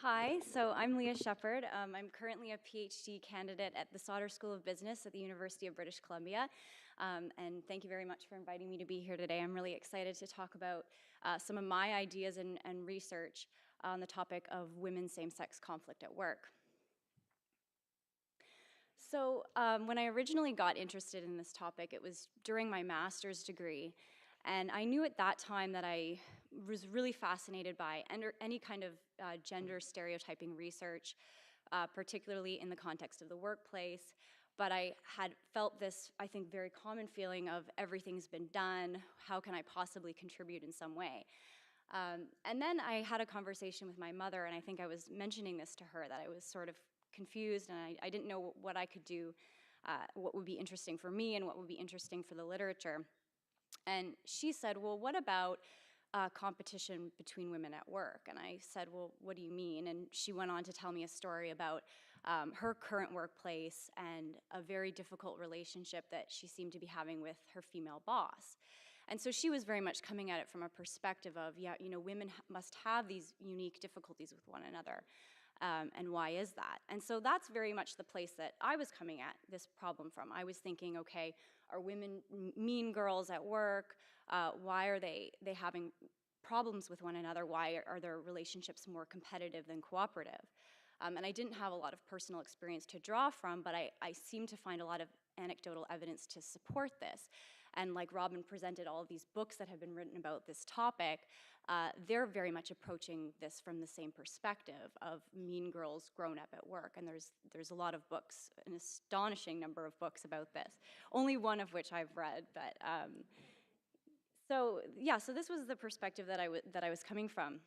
Hi, so I'm Leah Sheppard. I'm currently a PhD candidate at the Sauder School of Business at the University of British Columbia. And thank you very much for inviting me to be here today. I'm really excited to talk about some of my ideas and research on the topic of women's same-sex conflict at work. So when I originally got interested in this topic, it was during my master's degree. And I knew at that time that I was really fascinated by any kind of gender stereotyping research, particularly in the context of the workplace. But I had felt this, I think, very common feeling of everything's been done, how can I possibly contribute in some way? And then I had a conversation with my mother, and I think I was mentioning this to her, that I was sort of confused and I didn't know what I could do, what would be interesting for me and what would be interesting for the literature. And she said, well, what about competition between women at work? And I said, well, what do you mean? And she went on to tell me a story about her current workplace and a very difficult relationship that she seemed to be having with her female boss. And so she was very much coming at it from a perspective of, yeah, you know, women must have these unique difficulties with one another. And why is that? And so that's very much the place that I was coming at this problem from. I was thinking, okay, are women mean girls at work? Why are they having problems with one another? Why are their relationships more competitive than cooperative? And I didn't have a lot of personal experience to draw from, but I seemed to find a lot of anecdotal evidence to support this. And like Robin presented all of these books that have been written about this topic, they're very much approaching this from the same perspective of mean girls grown up at work. And there's a lot of books, an astonishing number of books about this, only one of which I've read. But so this was the perspective that I was coming from.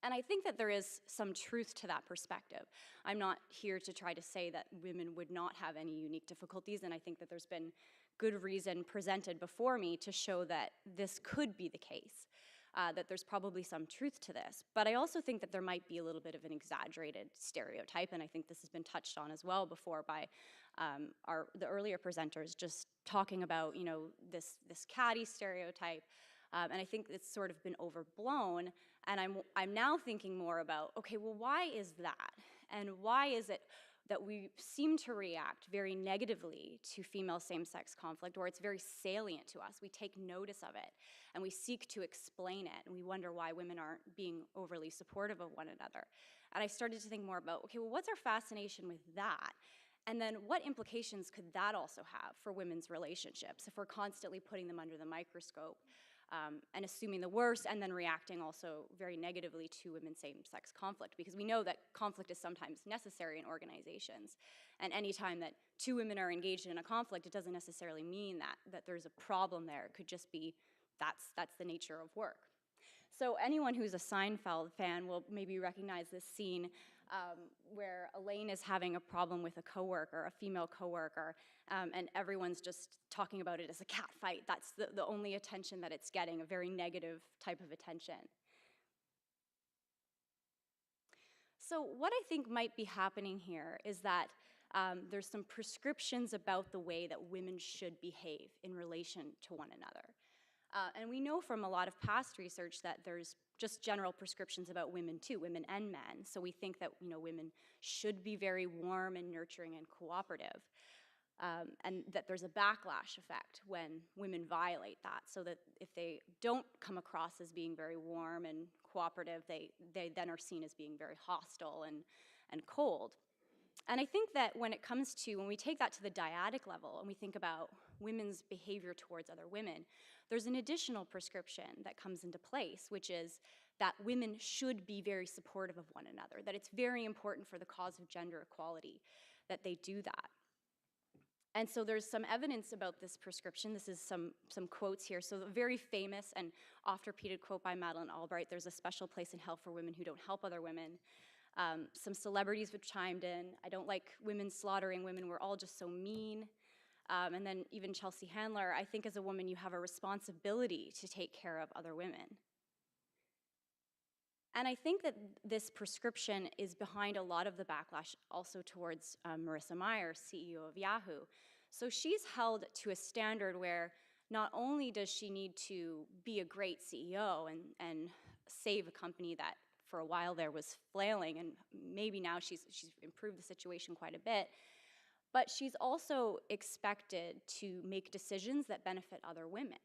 And I think that there is some truth to that perspective. I'm not here to try to say that women would not have any unique difficulties, and I think that there's been good reason presented before me to show that this could be the case, that there's probably some truth to this. But I also think that there might be a little bit of an exaggerated stereotype, and I think this has been touched on as well before by the earlier presenters, just talking about, you know, this catty stereotype. And I think it's sort of been overblown, and I'm now thinking more about, okay, well, why is that? And why is it that we seem to react very negatively to female same-sex conflict, or it's very salient to us? We take notice of it, and we seek to explain it, and we wonder why women aren't being overly supportive of one another. And I started to think more about, okay, well, what's our fascination with that? And then what implications could that also have for women's relationships if we're constantly putting them under the microscope? And assuming the worst, and then reacting also very negatively to women's same-sex conflict, because we know that conflict is sometimes necessary in organizations. And anytime that two women are engaged in a conflict, it doesn't necessarily mean that there's a problem there. It could just be that's the nature of work. So anyone who's a Seinfeld fan will maybe recognize this scene where Elaine is having a problem with a coworker, a female coworker, and everyone's just talking about it as a cat fight. That's the only attention that it's getting, a very negative type of attention. So what I think might be happening here is that there's some prescriptions about the way that women should behave in relation to one another. And we know from a lot of past research that there's just general prescriptions about women too, women and men. So we think that, you know, women should be very warm and nurturing and cooperative. And that there's a backlash effect when women violate that, so that if they don't come across as being very warm and cooperative, they then are seen as being very hostile and cold. And I think that when we take that to the dyadic level and we think about women's behavior towards other women, there's an additional prescription that comes into place, which is that women should be very supportive of one another, that it's very important for the cause of gender equality that they do that. And so there's some evidence about this prescription. This is some quotes here. So a very famous and oft-repeated quote by Madeleine Albright: "There's a special place in hell for women who don't help other women." Some celebrities have chimed in: "I don't like women slaughtering women. We're all just so mean." And then even Chelsea Handler: "I think as a woman you have a responsibility to take care of other women." And I think that this prescription is behind a lot of the backlash also towards Marissa Mayer, CEO of Yahoo. So she's held to a standard where not only does she need to be a great CEO and save a company that for a while there was flailing, and maybe now she's improved the situation quite a bit. But she's also expected to make decisions that benefit other women.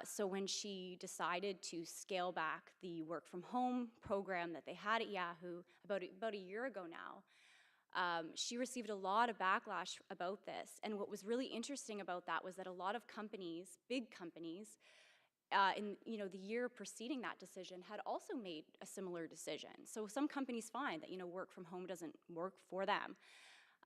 So when she decided to scale back the work from home program that they had at Yahoo about a year ago now, she received a lot of backlash about this. And what was really interesting about that was that a lot of companies, big companies, in the year preceding that decision had also made a similar decision. So some companies find that work from home doesn't work for them.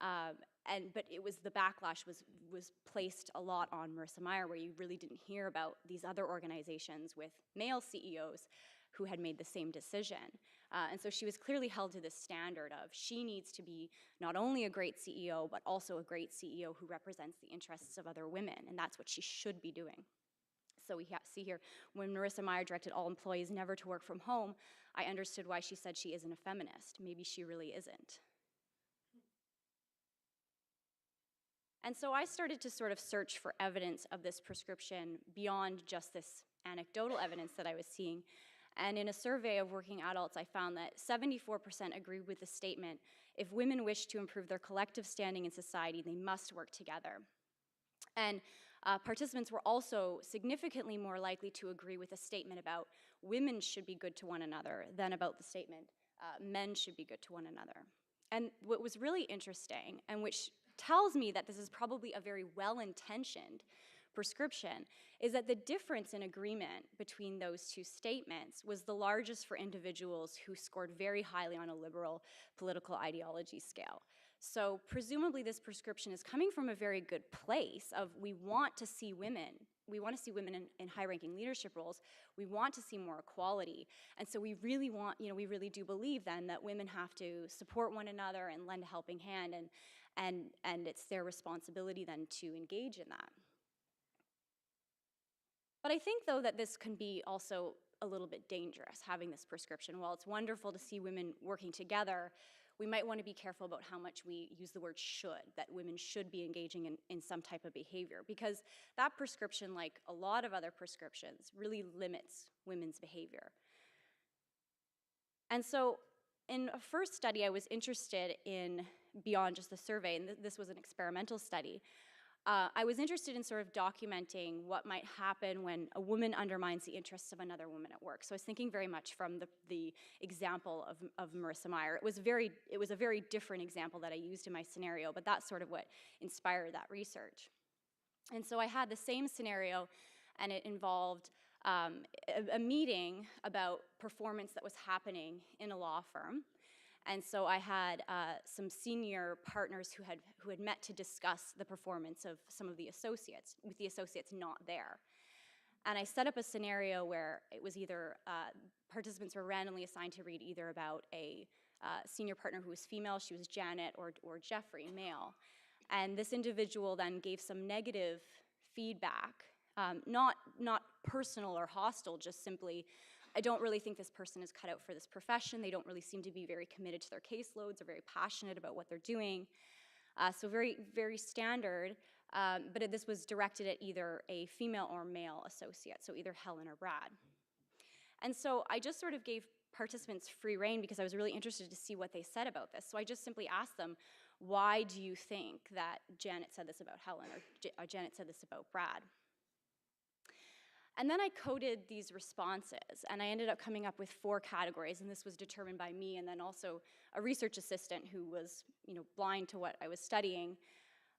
But it was the backlash was placed a lot on Marissa Mayer, where you really didn't hear about these other organizations with male CEOs who had made the same decision. And so she was clearly held to this standard of she needs to be not only a great CEO, but also a great CEO who represents the interests of other women, and that's what she should be doing. So we see here, when Marissa Mayer directed all employees never to work from home, I understood why she said she isn't a feminist. Maybe she really isn't. And so I started to sort of search for evidence of this prescription beyond just this anecdotal evidence that I was seeing. And in a survey of working adults, I found that 74% agreed with the statement, if women wish to improve their collective standing in society, they must work together. And participants were also significantly more likely to agree with a statement about women should be good to one another than about the statement men should be good to one another. And what was really interesting, and which tells me that this is probably a very well-intentioned prescription, is that the difference in agreement between those two statements was the largest for individuals who scored very highly on a liberal political ideology scale. So presumably this prescription is coming from a very good place of we want to see women in high-ranking leadership roles. We want to see more equality. And so we really do believe then that women have to support one another and lend a helping hand, and it's their responsibility then to engage in that. But I think, though, that this can be also a little bit dangerous, having this prescription. While it's wonderful to see women working together, we might want to be careful about how much we use the word should, that women should be engaging in some type of behavior, because that prescription, like a lot of other prescriptions, really limits women's behavior. And so in a first study, I was interested in, beyond just the survey, and this was an experimental study, I was interested in sort of documenting what might happen when a woman undermines the interests of another woman at work. So I was thinking very much from the example of Marissa Mayer. It was a very different example that I used in my scenario, but that's sort of what inspired that research. And so I had the same scenario, and it involved a meeting about performance that was happening in a law firm. And so I had some senior partners who had met to discuss the performance of some of the associates, with the associates not there. And I set up a scenario where it was either participants were randomly assigned to read either about a senior partner who was female, she was Janet, or Jeffrey, male. And this individual then gave some negative feedback, not personal or hostile, just simply, I don't really think this person is cut out for this profession. They don't really seem to be very committed to their caseloads or very passionate about what they're doing. So very, very standard, but this was directed at either a female or male associate, so either Helen or Brad. And so I just sort of gave participants free rein because I was really interested to see what they said about this. So I just simply asked them, why do you think that Janet said this about Helen or Janet said this about Brad? And then I coded these responses, and I ended up coming up with 4 categories, and this was determined by me and then also a research assistant who was blind to what I was studying.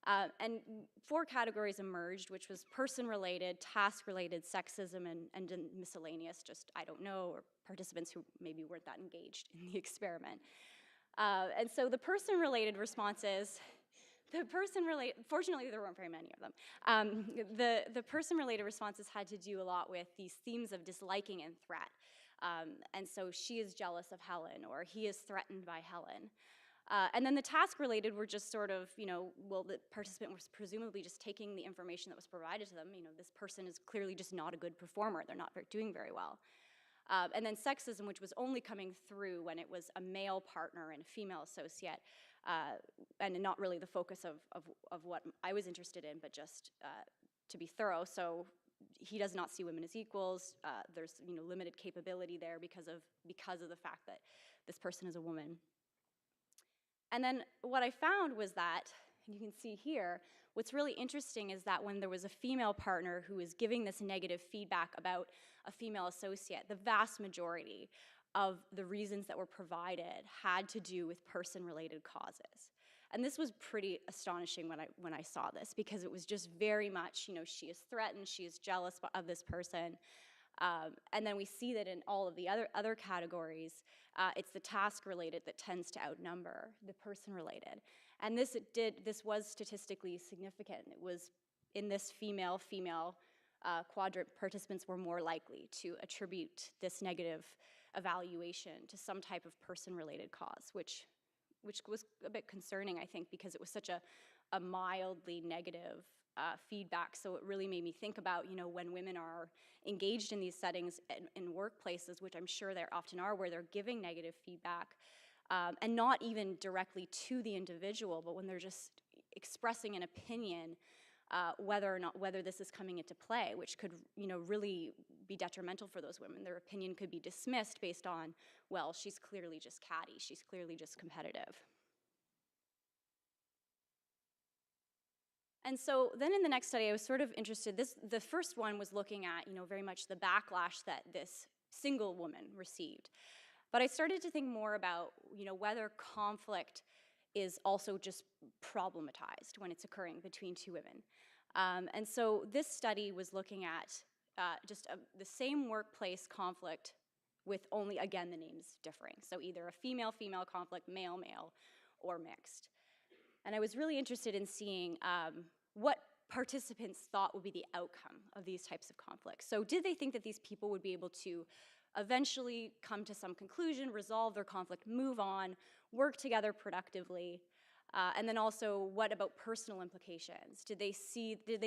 And 4 categories emerged, which was person-related, task-related, sexism, and miscellaneous, just I don't know, or participants who maybe weren't that engaged in the experiment. And so the person-related responses, fortunately there weren't very many of them. The person-related responses had to do a lot with these themes of disliking and threat. And so she is jealous of Helen, or he is threatened by Helen. And then the task-related were just sort of, well, the participant was presumably just taking the information that was provided to them. This person is clearly just not a good performer. They're not doing very well. And then sexism, which was only coming through when it was a male partner and a female associate, and not really the focus of what I was interested in, but just to be thorough. So he does not see women as equals. There's limited capability there because of the fact that this person is a woman. And then what I found was that, and you can see here, what's really interesting is that when there was a female partner who was giving this negative feedback about a female associate, the vast majority of the reasons that were provided had to do with person-related causes. And this was pretty astonishing when I saw this, because it was just very much, she is threatened, she is jealous of this person. And then we see that in all of the other categories, it's the task-related that tends to outnumber the person-related. And this was statistically significant. It was in this female quadrant, participants were more likely to attribute this negative evaluation to some type of person-related cause, which was a bit concerning, I think, because it was such a mildly negative feedback. So it really made me think about, when women are engaged in these settings in workplaces, which I'm sure there often are, where they're giving negative feedback, and not even directly to the individual, but when they're just expressing an opinion, whether this is coming into play, which could, really be detrimental for those women. Their opinion could be dismissed based on, well, she's clearly just catty, she's clearly just competitive. And so then in the next study, I was sort of interested. The first one was looking at, very much the backlash that this single woman received. But I started to think more about, whether conflict is also just problematized when it's occurring between two women. And so this study was looking at the same workplace conflict with only, again, the names differing. So either a female-female conflict, male-male, or mixed. And I was really interested in seeing what participants thought would be the outcome of these types of conflicts. So did they think that these people would be able to eventually come to some conclusion, resolve their conflict, move on, work together productively? And then also, what about personal implications? Did they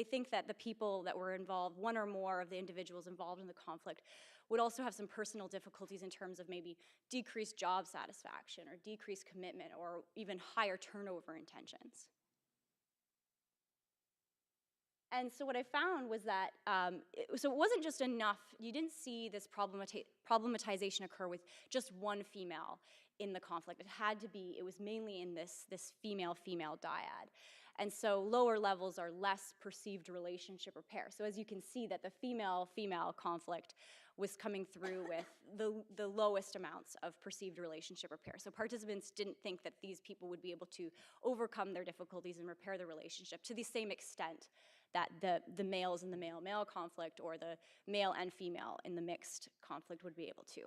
think that the people that were involved, one or more of the individuals involved in the conflict, would also have some personal difficulties in terms of maybe decreased job satisfaction or decreased commitment or even higher turnover intentions? And so what I found was that, so it wasn't just enough, you didn't see this problematization occur with just one female in the conflict. It was mainly in this female-female dyad. And so lower levels are less perceived relationship repair. So as you can see that the female-female conflict was coming through with the lowest amounts of perceived relationship repair. So participants didn't think that these people would be able to overcome their difficulties and repair the relationship to the same extent that the males in the male-male conflict or the male and female in the mixed conflict would be able to.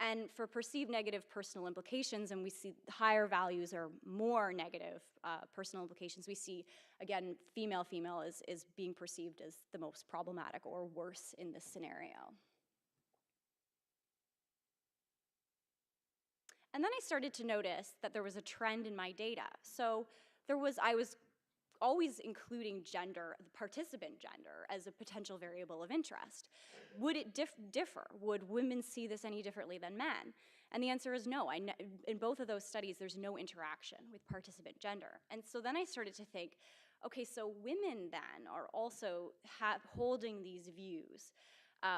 And for perceived negative personal implications, and we see higher values or more negative personal implications, we see, again, female-female is being perceived as the most problematic or worse in this scenario. And then I started to notice that there was a trend in my data. So I was always including gender, the participant gender, as a potential variable of interest. Would it differ? Would women see this any differently than men? And the answer is no. In both of those studies, there's no interaction with participant gender. And so then I started to think, okay, so women then are also holding these views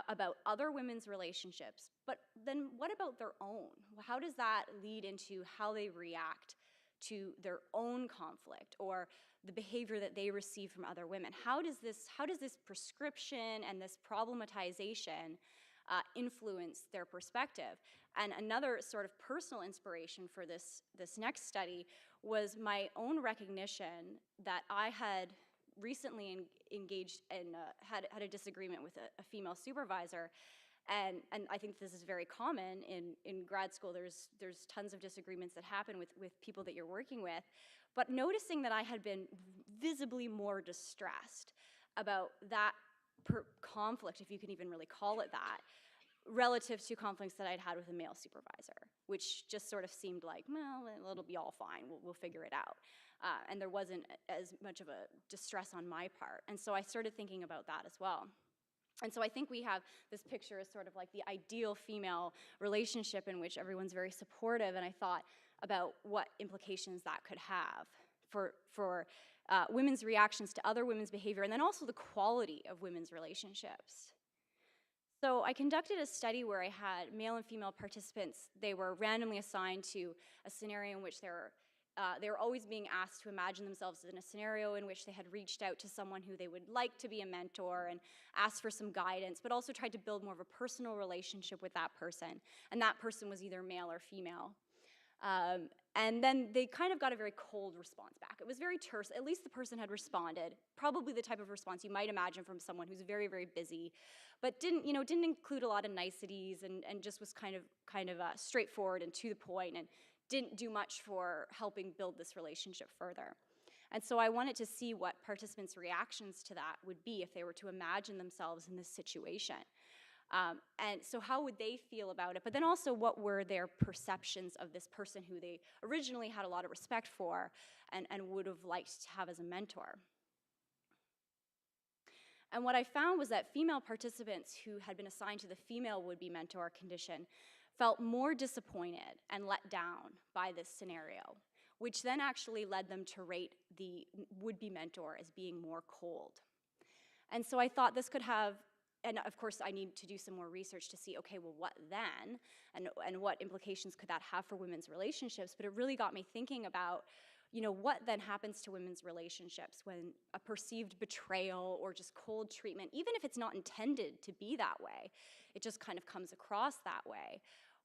about other women's relationships, but then what about their own? How does that lead into how they react to their own conflict or the behavior that they receive from other women? How does this prescription and this problematization influence their perspective? And another sort of personal inspiration for this next study was my own recognition that I had recently engaged in, had a disagreement with a female supervisor. And I think this is very common in grad school. There's tons of disagreements that happen with people that you're working with. But noticing that I had been visibly more distressed about that conflict, if you can even really call it that, relative to conflicts that I'd had with a male supervisor, which just sort of seemed like, well, it'll be all fine, we'll figure it out. And there wasn't as much of a distress on my part. And so I started thinking about that as well. And so I think we have this picture as sort of like the ideal female relationship in which everyone's very supportive, and I thought about what implications that could have for women's reactions to other women's behavior, and then also the quality of women's relationships. So I conducted a study where I had male and female participants. They were randomly assigned to a scenario in which they were always being asked to imagine themselves in a scenario in which they had reached out to someone who they would like to be a mentor and asked for some guidance, but also tried to build more of a personal relationship with that person. And that person was either male or female. And then they kind of got a very cold response back. It was very terse. At least the person had responded, probably the type of response you might imagine from someone who's very, very busy, but didn't include a lot of niceties and just was kind of straightforward and to the point and didn't do much for helping build this relationship further. And so I wanted to see what participants' reactions to that would be if they were to imagine themselves in this situation. And so how would they feel about it? But then also, what were their perceptions of this person who they originally had a lot of respect for and would have liked to have as a mentor? And what I found was that female participants who had been assigned to the female would-be mentor condition felt more disappointed and let down by this scenario, which then actually led them to rate the would-be mentor as being more cold. And so I thought this could have, and of course I need to do some more research to see, okay, well, what then? And what implications could that have for women's relationships? But it really got me thinking about, what then happens to women's relationships when a perceived betrayal or just cold treatment, even if it's not intended to be that way, it just kind of comes across that way.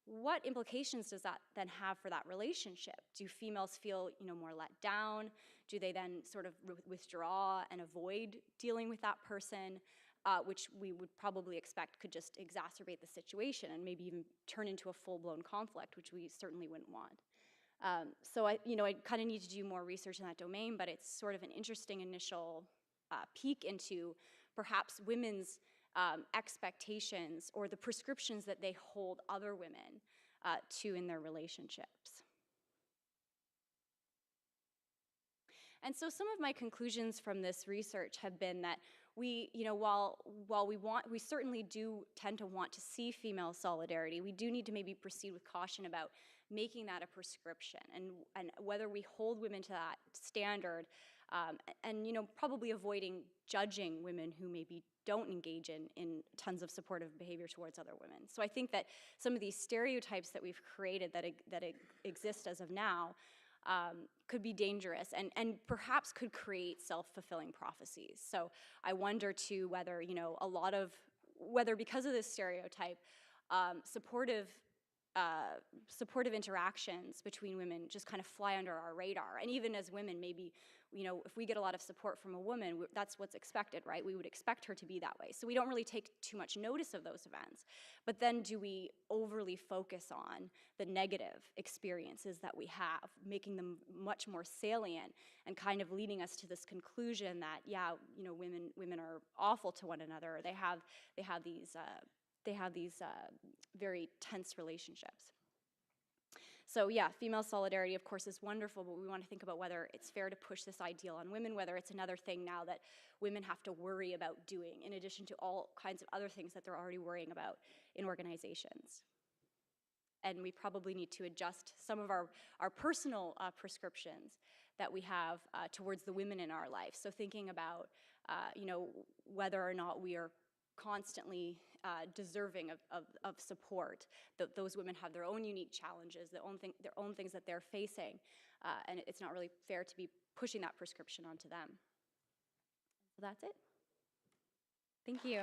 What implications does that then have for that relationship? Do females feel, more let down? Do they then sort of withdraw and avoid dealing with that person? Which we would probably expect could just exacerbate the situation and maybe even turn into a full-blown conflict, which we certainly wouldn't want. So I kind of need to do more research in that domain, but it's sort of an interesting initial peek into perhaps women's expectations or the prescriptions that they hold other women to in their relationships. And so some of my conclusions from this research have been that we, while we certainly do tend to want to see female solidarity, we do need to maybe proceed with caution about making that a prescription and whether we hold women to that standard and probably avoiding judging women who maybe don't engage in tons of supportive behavior towards other women. So I think that some of these stereotypes that we've created that exist as of now could be dangerous and perhaps could create self-fulfilling prophecies. So I wonder too whether, whether because of this stereotype, supportive interactions between women just kind of fly under our radar. And even as women, maybe, if we get a lot of support from a woman, that's what's expected, right? We would expect her to be that way. So we don't really take too much notice of those events. But then do we overly focus on the negative experiences that we have, making them much more salient and kind of leading us to this conclusion that, yeah, women are awful to one another. They have these very tense relationships. So yeah, female solidarity, of course, is wonderful, but we want to think about whether it's fair to push this ideal on women, whether it's another thing now that women have to worry about doing, in addition to all kinds of other things that they're already worrying about in organizations. And we probably need to adjust some of our personal prescriptions that we have towards the women in our life. So thinking about, whether or not we are constantly deserving of support. Those women have their own unique challenges, their own things that they're facing, and it's not really fair to be pushing that prescription onto them. So that's it. Thank you.